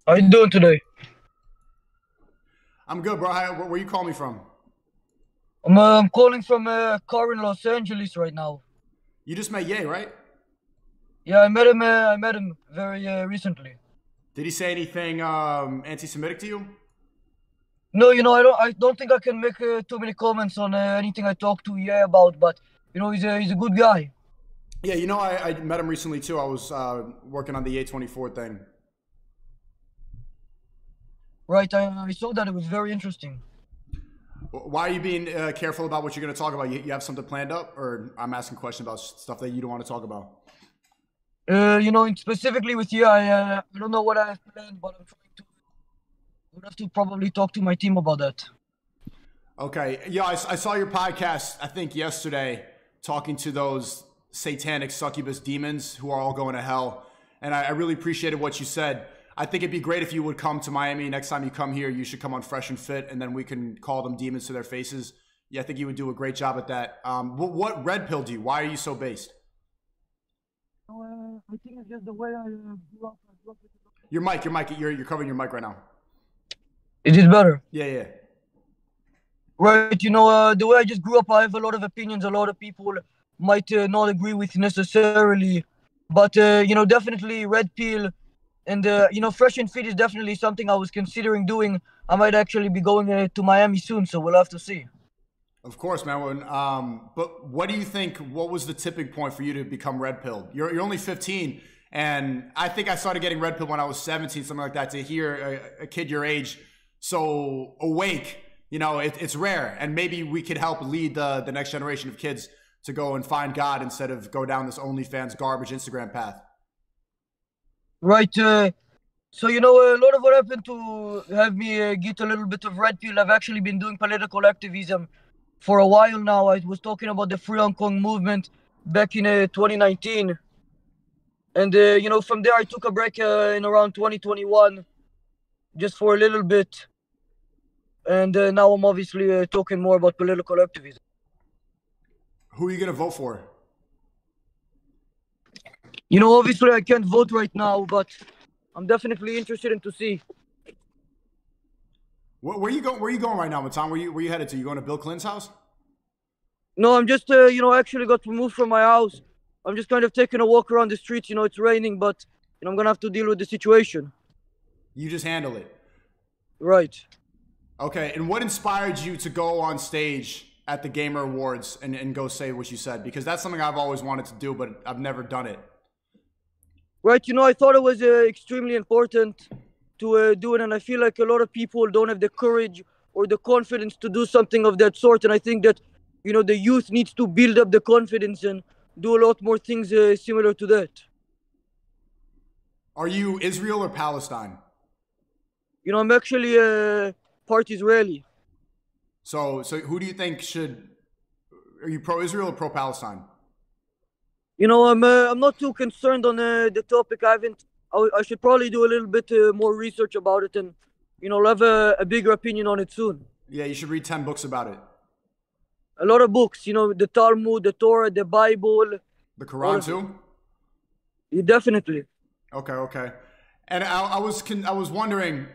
How you doing today? I'm good, bro. Where you call me from? I'm calling from a car in Los Angeles right now. You just met Ye, right? Yeah, I met him. I met him very recently. Did he say anything anti-Semitic to you? No, I don't think I can make too many comments on anything I talked to yeah about. But he's a good guy, Yeah, I met him recently too. I was working on the A24 thing. right? I saw that it was very interesting. Why are you being careful about what you're going to talk about? You have something planned up, or I'm asking questions about stuff that you don't want to talk about? And specifically with you, I don't know what I have planned, but I'm trying to. I would have to probably talk to my team about that. Okay. Yeah, I saw your podcast, I think yesterday, talking to those satanic succubus demons who are all going to hell. And I really appreciated what you said. I think it'd be great if you would come to Miami. Next time you come here, you should come on Fresh and Fit, and then we can call them demons to their faces. Yeah, I think you would do a great job at that. What red pilled you? Why are you so based? I think it's just the way I grew up. I grew up with You're covering your mic right now. It is better. Yeah, yeah. Right, the way I just grew up, I have a lot of opinions. A lot of people might not agree with necessarily, but definitely red pill and fresh and fit is definitely something I was considering doing. I might actually be going to Miami soon, so we'll have to see. Of course, man. But what do you think? What was the tipping point for you to become red pilled? You're only 15, and I think I started getting red pilled when I was 17, something like that. To hear a kid your age so awake, it's rare, and maybe we could help lead the next generation of kids to go and find God instead of go down this OnlyFans garbage Instagram path. Right. So a lot of what happened to have me get a little bit of red pill. I've actually been doing political activism for a while now. I was talking about the Free Hong Kong movement back in 2019. And from there I took a break in around 2021, just for a little bit. And now I'm obviously talking more about political activism. Who are you gonna vote for? Obviously I can't vote right now, but I'm definitely interested in to see. Where you go? Where you going right now, Matan? Where you headed to? You going to Bill Clinton's house? No, I'm just I actually got removed from my house. I'm just kind of taking a walk around the streets. It's raining, but I'm gonna have to deal with the situation. You just handle it. Right. Okay, and what inspired you to go on stage at the Gamer Awards and go say what you said? Because that's something I've always wanted to do, but I've never done it. Right. I thought it was extremely important to do it, and I feel like a lot of people don't have the courage or the confidence to do something of that sort. And I think that the youth needs to build up the confidence and do a lot more things similar to that. Are you Israel or Palestine? I'm actually part Israeli. So who do you think should? Are you pro-Israel or pro-Palestine? I'm not too concerned on the topic. I haven't. I should probably do a little bit more research about it, and I'll have a bigger opinion on it soon. Yeah, you should read 10 books about it. A lot of books, the Talmud, the Torah, the Bible, The all Quran of it. too. Yeah, definitely. Okay, okay. And I was wondering,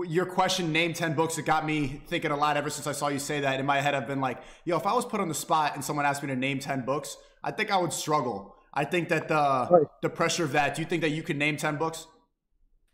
your question, name 10 books. It got me thinking a lot ever since I saw you say that. In my head, I've been like, yo, if I was put on the spot and someone asked me to name 10 books, I think I would struggle. I think that Right. the pressure of that. Do you think that you could name 10 books?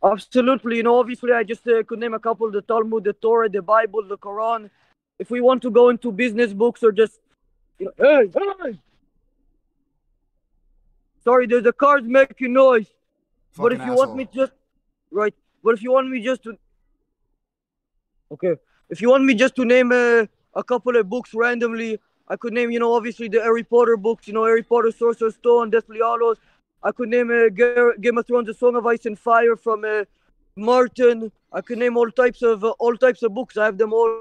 Absolutely. Obviously, I just could name a couple: the Talmud, the Torah, the Bible, the Quran. If we want to go into business books or just, hey, hey, sorry, there's a cars making noise. But Fucking if you want me asshole. just right, but if you want me just to Okay. If you want me just to name a couple of books randomly, I could name, obviously the Harry Potter books, Harry Potter, Sorcerer's Stone, Deathly Hallows. I could name Game of Thrones, The Song of Ice and Fire from Martin. I could name all types of books. I have them all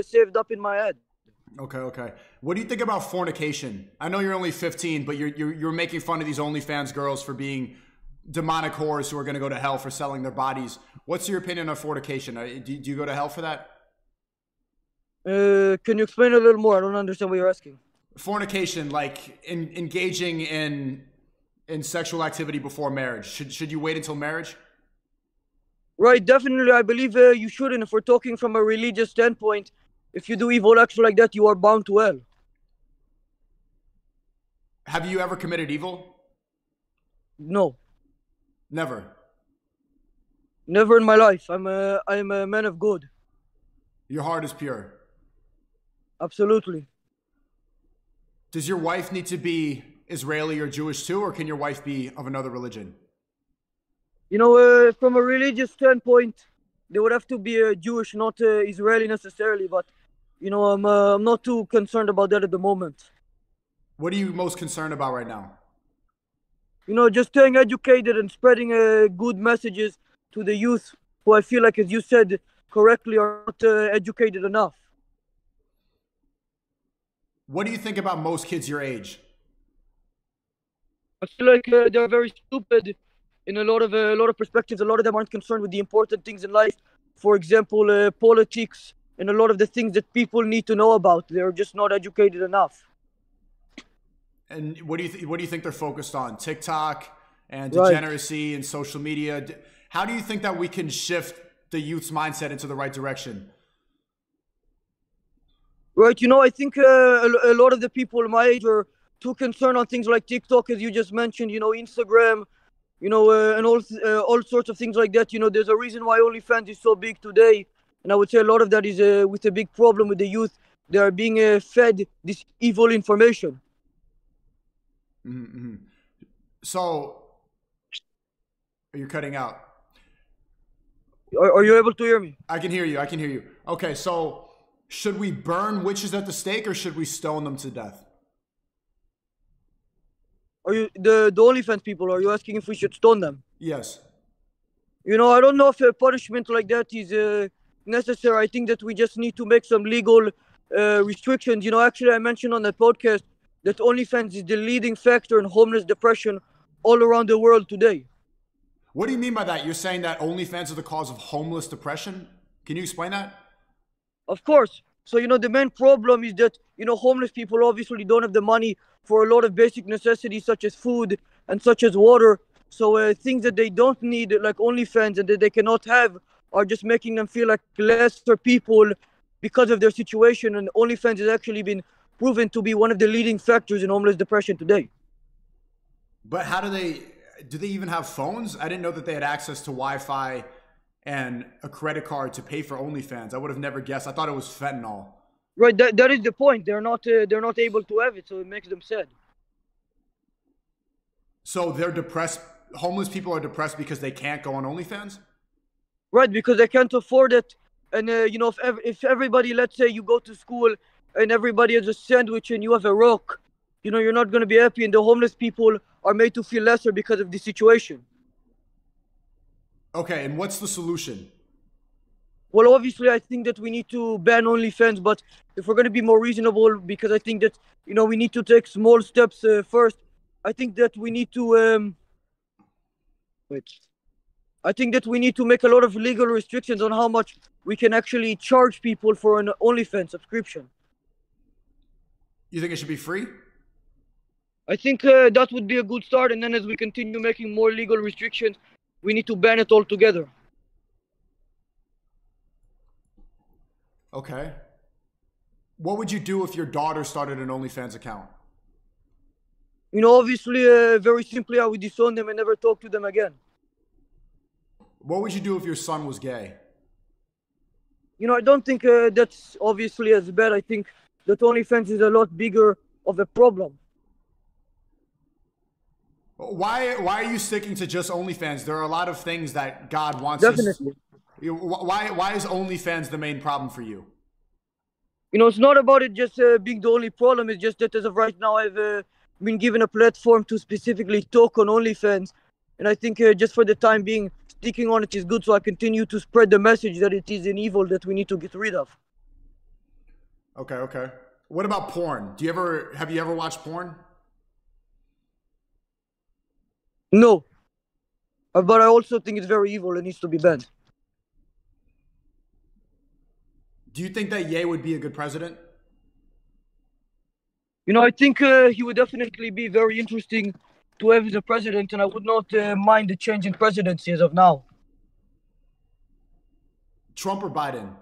saved up in my head. Okay, okay. What do you think about fornication? I know you're only 15, but you're making fun of these OnlyFans girls for being demonic whores who are going to go to hell for selling their bodies. What's your opinion on fornication? Do you go to hell for that? Can you explain a little more? I don't understand what you're asking. Fornication, like engaging in sexual activity before marriage. Should you wait until marriage? Right, definitely. I believe you shouldn't. If we're talking from a religious standpoint, if you do evil acts like that, you are bound to hell. Have you ever committed evil? No, Never. never in my life. I'm a man of God. Your heart is pure. Absolutely. Does your wife need to be Israeli or Jewish too, or can your wife be of another religion? From a religious standpoint, they would have to be Jewish, not Israeli necessarily. But I'm not too concerned about that at the moment. What are you most concerned about right now? Just staying educated and spreading good messages to the youth, who I feel like, as you said correctly, are not educated enough. What do you think about most kids your age? I feel like they're very stupid in a lot of perspectives. A lot of them aren't concerned with the important things in life. For example, politics and a lot of the things that people need to know about. They're just not educated enough. And what do you think they're focused on? TikTok and Right. degeneracy and social media. How do you think that we can shift the youth's mindset into the right direction? Right. I think a lot of the people my age are too concerned on things like TikTok, as you just mentioned. Instagram. And all sorts of things like that. There's a reason why OnlyFans is so big today, and I would say a lot of that is with a big problem with the youth. They are being fed this evil information. Mm-hmm. So, you're cutting out. Are you able to hear me? I can hear you. I can hear you. Okay, so should we burn witches at the stake or should we stone them to death? Are you the OnlyFans people? Are you asking if we should stone them? Yes. I don't know if a punishment like that is necessary. I think that we just need to make some legal restrictions. Actually, I mentioned on the podcast that OnlyFans is the leading factor in homeless depression all around the world today. What do you mean by that? You're saying that OnlyFans are the cause of homeless depression? Can you explain that? Of course. So, the main problem is that, homeless people obviously don't have the money for a lot of basic necessities such as food and such as water. So, things that they don't need, like OnlyFans, and that they cannot have, are just making them feel like lesser people because of their situation. And OnlyFans has actually been proven to be one of the leading factors in homeless depression today. But how do they even have phones? I didn't know that they had access to Wi-Fi and a credit card to pay for OnlyFans. I would have never guessed. I thought it was fentanyl. Right, that is the point. They're not able to have it, so it makes them sad. So they're depressed. Homeless people are depressed because they can't go on OnlyFans? Right, because they can't afford it. And if everybody, let's say you go to school and everybody has a sandwich and you have a rock, you're not going to be happy. And the homeless people are made to feel lesser because of the situation. Okay, and what's the solution? Well, obviously, I think that we need to ban OnlyFans, but if we're going to be more reasonable, because I think that we need to take small steps first. I think that we need to wait. I think that we need to make a lot of legal restrictions on how much we can actually charge people for an OnlyFans subscription. You think it should be free? I think that would be a good start, and then as we continue making more legal restrictions, we need to ban it altogether. Okay. What would you do if your daughter started an OnlyFans account? Obviously, very simply, I would disown them and never talk to them again. What would you do if your son was gay? I don't think that's obviously as bad. I think that OnlyFans is a lot bigger of a problem. Why are you sticking to just OnlyFans? There are a lot of things that God wants Definitely. us. Why is OnlyFans the main problem for you? It's not about it just being the only problem. It's just that as of right now, I've been given a platform to specifically talk on OnlyFans. And I think just for the time being, sticking on it is good, so I continue to spread the message that it is an evil that we need to get rid of. Okay. What about porn? Have you ever watched porn? No. But I also think it's very evil and needs to be banned. Do you think that Ye would be a good president? I think he would definitely be very interesting to have as a president, and I would not mind the change in presidency as of now. Trump or Biden?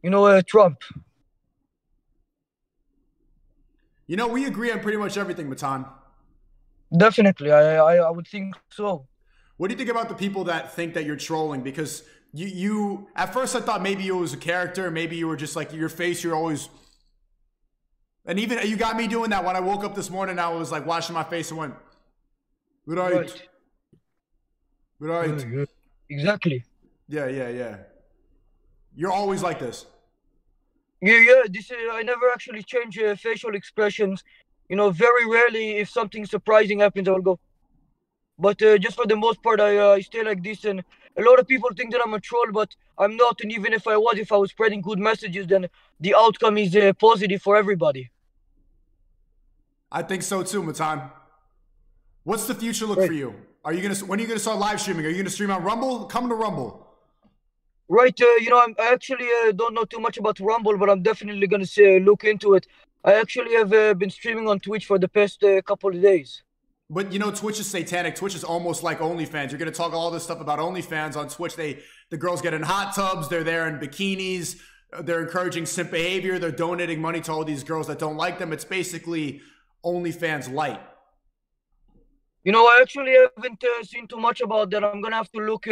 You know, Trump. You know, we agree on pretty much everything, Matan. Definitely, I would think so. What do you think about the people that think that you're trolling? Because you at first I thought maybe it was a character, maybe you were just like your face, you're always, and even you got me doing that when I woke up this morning. I was like washing my face and went, right. Yeah, exactly. Yeah. You're always like this. Yeah. This I never actually change facial expressions. You know, very rarely if something surprising happens, I'll go. But just for the most part, I stay like this, and a lot of people think that I'm a troll, but I'm not. And even if I was spreading good messages, then the outcome is positive for everybody. I think so too, Matan. What's the future look for you? When are you gonna start live streaming? Are you gonna stream on Rumble? Come to Rumble. Right. You know, I actually don't know too much about Rumble, but I'm definitely gonna look into it. I actually have been streaming on Twitch for the past couple of days. But you know, Twitch is satanic. Twitch is almost like OnlyFans. You're gonna talk all this stuff about OnlyFans on Twitch. The girls get in hot tubs. They're there in bikinis. They're encouraging simp behavior. They're donating money to all these girls that don't like them. It's basically OnlyFans light. You know, I actually haven't seen too much about that. I'm gonna have to look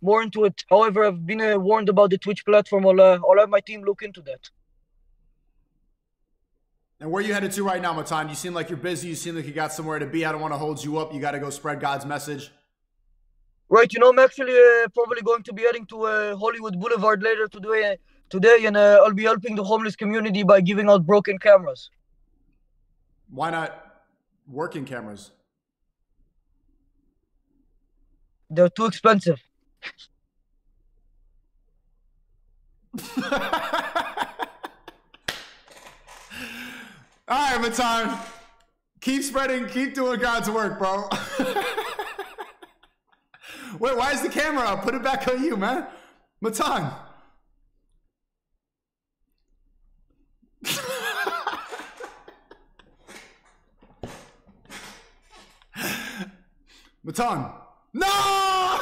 more into it. However, I've been warned about the Twitch platform. I'll have my team look into that. And where are you headed to right now, Matan? You seem like you're busy. You seem like you got somewhere to be. I don't want to hold you up. You got to go spread God's message. Right. You know, I'm actually probably going to be heading to Hollywood Boulevard later today, and I'll be helping the homeless community by giving out broken cameras. Why not working cameras? They're too expensive. All right, Matan. Keep doing God's work, bro. Wait, why is the camera up? Put it back on you, man. Matan. Matan. No!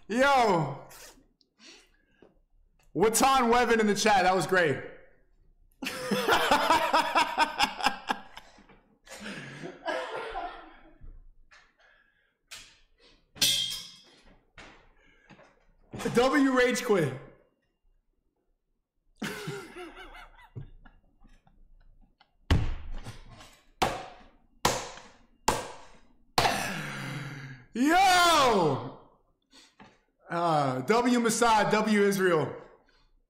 Yo. Matan Wevin in the chat. That was great. W Rage Quit. Yo! W Mossad, W Israel.